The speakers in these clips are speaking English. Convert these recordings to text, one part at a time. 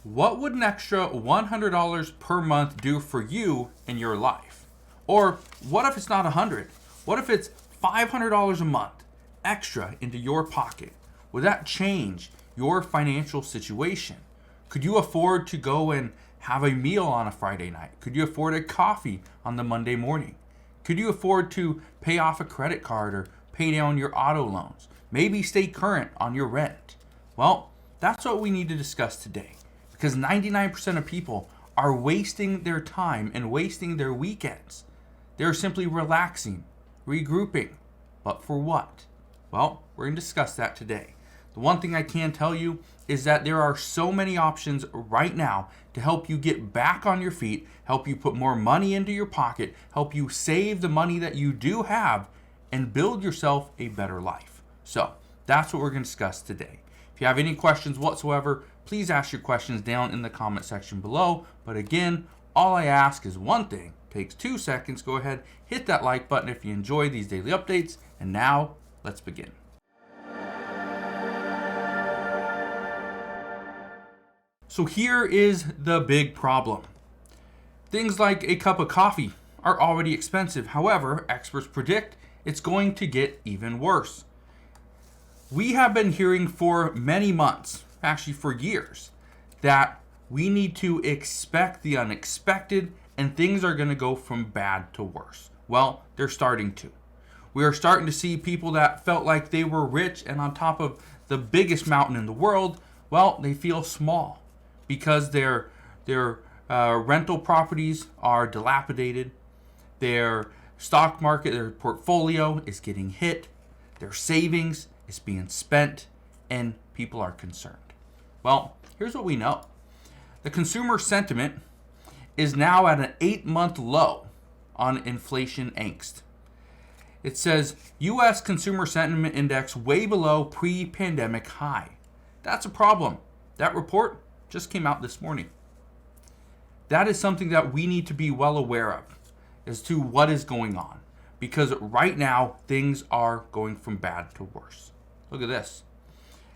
What would an extra $100 per month do for you in your life? Or what if it's not 100? What if it's $500 a month extra into your pocket? Would that change your financial situation? Could you afford to go and have a meal on a Friday night? Could you afford a coffee on the Monday morning? Could you afford to pay off a credit card or pay down your auto loans? Maybe stay current on your rent? Well, that's what we need to discuss today, because 99% of people are wasting their time and wasting their weekends. They're simply relaxing, regrouping. But for what? Well, we're going to discuss that today. The one thing I can tell you is that there are so many options right now to help you get back on your feet, help you put more money into your pocket, help you save the money that you do have, and build yourself a better life. So that's what we're going to discuss today. If you have any questions whatsoever, please ask your questions down in the comment section below. But again, all I ask is one thing. It takes 2 seconds. Go ahead, hit that like button if you enjoy these daily updates. And now, let's begin. So here is the big problem. Things like a cup of coffee are already expensive. However, experts predict it's going to get even worse. We have been hearing for many months, actually for years, that we need to expect the unexpected and things are going to go from bad to worse. Well, they're starting to. We are starting to see people that felt like they were rich and on top of the biggest mountain in the world, well, they feel small because their rental properties are dilapidated, their stock market, their portfolio is getting hit, their savings is being spent, and people are concerned. Well, here's what we know. The consumer sentiment is now at an 8-month low on inflation angst. It says U.S. Consumer Sentiment Index way below pre-pandemic high. That's a problem. That report just came out this morning. That is something that we need to be well aware of as to what is going on, because right now things are going from bad to worse. Look at this.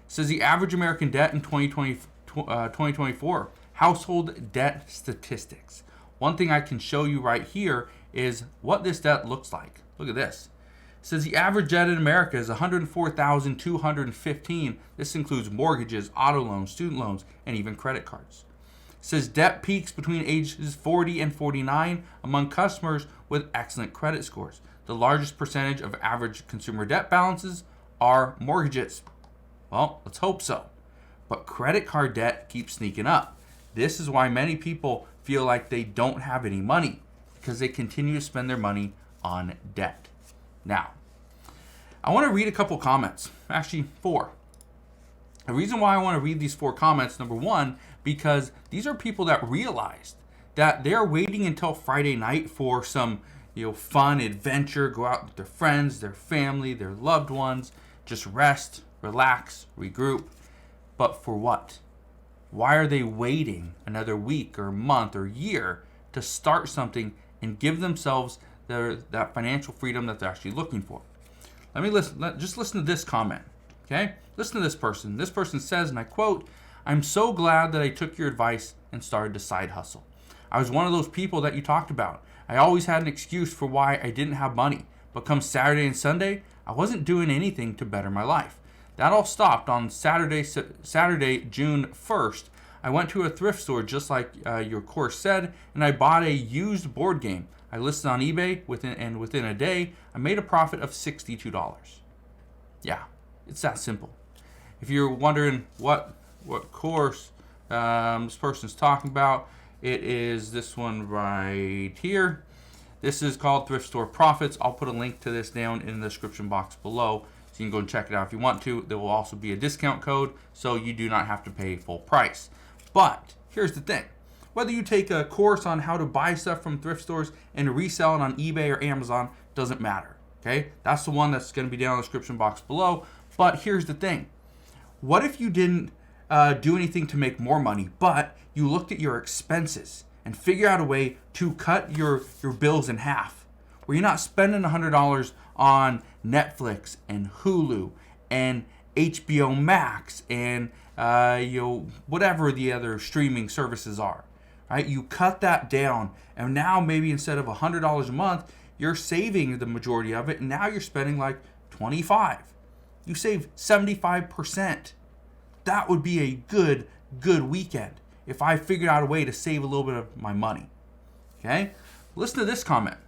It says the average American debt in 2024, household debt statistics. One thing I can show you right here is what this debt looks like. Look at this. It says the average debt in America is $104,215. This includes mortgages, auto loans, student loans, and even credit cards. It says debt peaks between ages 40 and 49 among customers with excellent credit scores. The largest percentage of average consumer debt balances are mortgages. Well, let's hope so. But credit card debt keeps sneaking up. This is why many people feel like they don't have any money, because they continue to spend their money on debt. Now, I want to read a couple comments, actually 4. The reason why I want to read these 4 comments, number one, because these are people that realized that they're waiting until Friday night for some fun adventure, go out with their friends, their family, their loved ones, just rest, relax, regroup. But for what? Why are they waiting another week or month or year to start something and give themselves that financial freedom that they're actually looking for? Just listen to this comment, okay? Listen to this person. This person says, and I quote, "I'm so glad that I took your advice and started a side hustle. I was one of those people that you talked about. I always had an excuse for why I didn't have money, but come Saturday and Sunday, I wasn't doing anything to better my life. That all stopped on Saturday, June 1st. I went to a thrift store just like your course said, and I bought a used board game. I listed on eBay, within a day, I made a profit of $62. Yeah, it's that simple. If you're wondering what course this person's talking about, it is this one right here. This is called Thrift Store Profits. I'll put a link to this down in the description box below, so you can go and check it out if you want to. There will also be a discount code, so you do not have to pay full price. But here's the thing. Whether you take a course on how to buy stuff from thrift stores and resell it on eBay or Amazon, doesn't matter, okay? That's the one that's going to be down in the description box below. But here's the thing. What if you didn't do anything to make more money, but you looked at your expenses and figure out a way to cut your bills in half, where you're not spending $100 on Netflix and Hulu and HBO Max and whatever the other streaming services are, right? You cut that down, and now maybe instead of $100 a month, you're saving the majority of it, and now you're spending like $25. You save 75%. That would be a good weekend if I figured out a way to save a little bit of my money. Okay? Listen to this comment.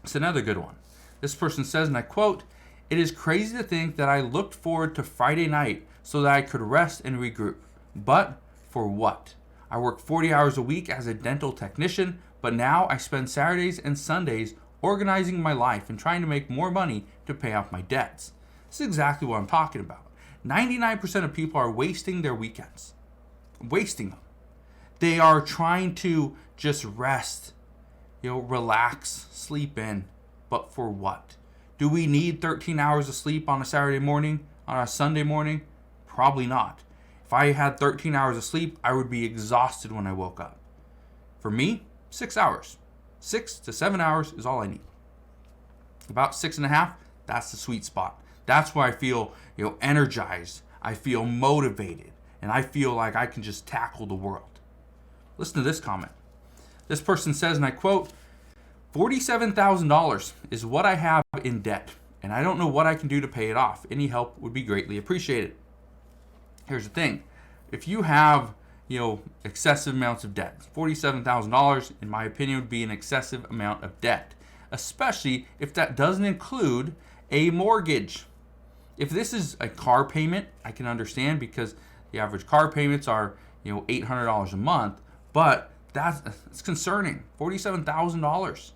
It's another good one. This person says, and I quote, "It is crazy to think that I looked forward to Friday night so that I could rest and regroup. But for what? I work 40 hours a week as a dental technician, but now I spend Saturdays and Sundays organizing my life and trying to make more money to pay off my debts." This is exactly what I'm talking about. 99% of people are wasting their weekends. Wasting them. They are trying to just rest, relax, sleep in. But for what? Do we need 13 hours of sleep on a Saturday morning, on a Sunday morning? Probably not. If I had 13 hours of sleep, I would be exhausted when I woke up. For me, 6 hours. 6 to 7 hours is all I need. About 6.5, that's the sweet spot. That's where I feel, energized. I feel motivated, and I feel like I can just tackle the world. Listen to this comment. This person says, and I quote, $47,000 is what I have in debt, and I don't know what I can do to pay it off. Any help would be greatly appreciated. Here's the thing. If you have, excessive amounts of debt, $47,000, in my opinion, would be an excessive amount of debt, especially if that doesn't include a mortgage. If this is a car payment, I can understand because the average car payments are, $800 a month, but it's concerning. $47,000.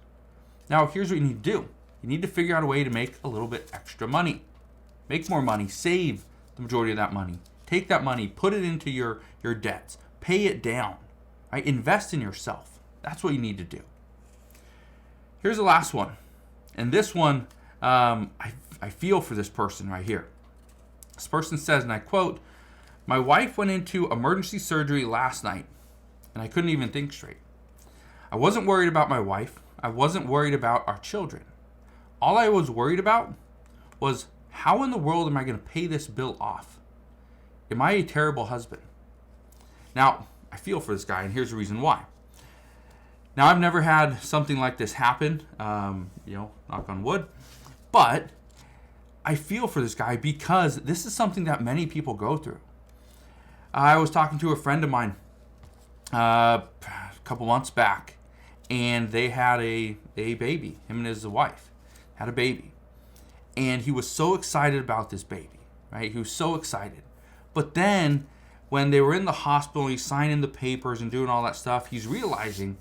Now, here's what you need to do. You need to figure out a way to make a little bit extra money. Make more money. Save the majority of that money. Take that money, put it into your debts. Pay it down. Right? Invest in yourself. That's what you need to do. Here's the last one. And this one, I feel for this person right here. This person says, and I quote, "My wife went into emergency surgery last night, and I couldn't even think straight. I wasn't worried about my wife. I wasn't worried about our children. All I was worried about was, how in the world am I going to pay this bill off? Am I a terrible husband?" Now, I feel for this guy, and here's the reason why. Now, I've never had something like this happen, knock on wood, but I feel for this guy because this is something that many people go through. I was talking to a friend of mine a couple months back, and they had a baby. Him and his wife had a baby, and he was so excited about this baby, right? He was so excited. But then when they were in the hospital, he's signing the papers and doing all that stuff, he's realizing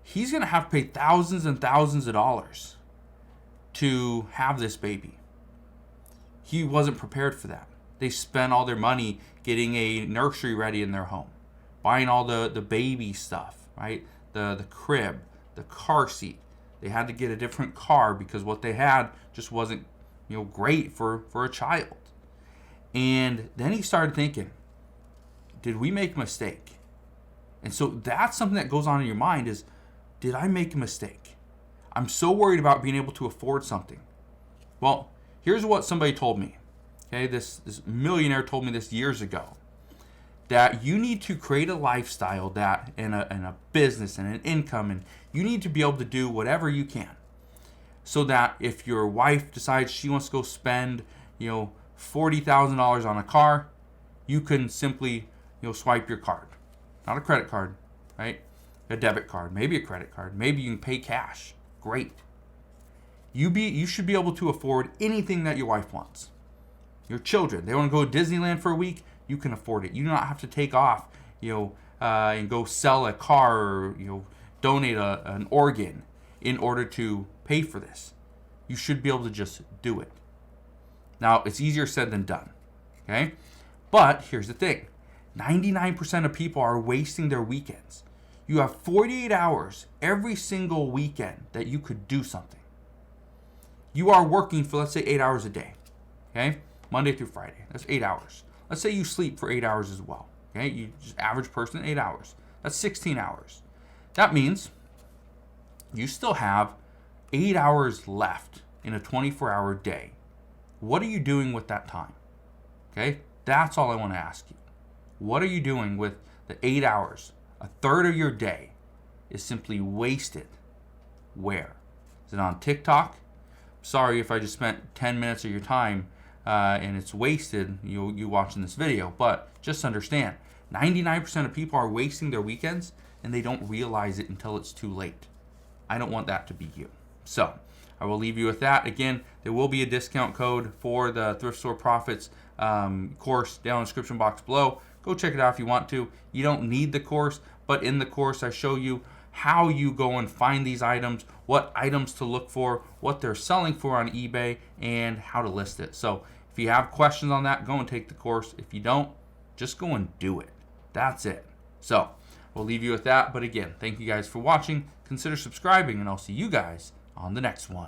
he's going to have to pay thousands and thousands of dollars to have this baby. He wasn't prepared for that. They spent all their money getting a nursery ready in their home, buying all the baby stuff, right? The crib, the car seat. They had to get a different car because what they had just wasn't, great for a child. And then he started thinking, did we make a mistake? And so that's something that goes on in your mind is, did I make a mistake? I'm so worried about being able to afford something. Well, here's what somebody told me. Okay, this millionaire told me this years ago, that you need to create a lifestyle that and a business and an income, and you need to be able to do whatever you can, so that if your wife decides she wants to go spend $40,000 on a car, you can simply swipe your card, not a credit card, right? A debit card, maybe a credit card, maybe you can pay cash. Great. You should be able to afford anything that your wife wants. Your children, they want to go to Disneyland for a week, you can afford it. You do not have to take off, and go sell a car or donate an organ in order to pay for this. You should be able to just do it. Now, it's easier said than done, okay? But here's the thing. 99% of people are wasting their weekends. You have 48 hours every single weekend that you could do something. You are working for, let's say, 8 hours a day, okay? Monday through Friday. That's 8 hours. Let's say you sleep for 8 hours as well, okay? You just average person, 8 hours. That's 16 hours. That means you still have 8 hours left in a 24-hour day. What are you doing with that time? Okay? That's all I want to ask you. What are you doing with the 8 hours? A third of your day is simply wasted. Where? Is it on TikTok? Sorry if I just spent 10 minutes of your time and it's wasted, you watching this video, but just understand, 99% of people are wasting their weekends and they don't realize it until it's too late. I don't want that to be you. So I will leave you with that. Again, there will be a discount code for the Thrift Store Profits course down in the description box below. Go check it out if you want to. You don't need the course, but in the course I show you how you go and find these items, what items to look for, what they're selling for on eBay, and how to list it. So if you have questions on that, go and take the course. If you don't, just go and do it. That's it. So we'll leave you with that. But again, thank you guys for watching. Consider subscribing, and I'll see you guys on the next one.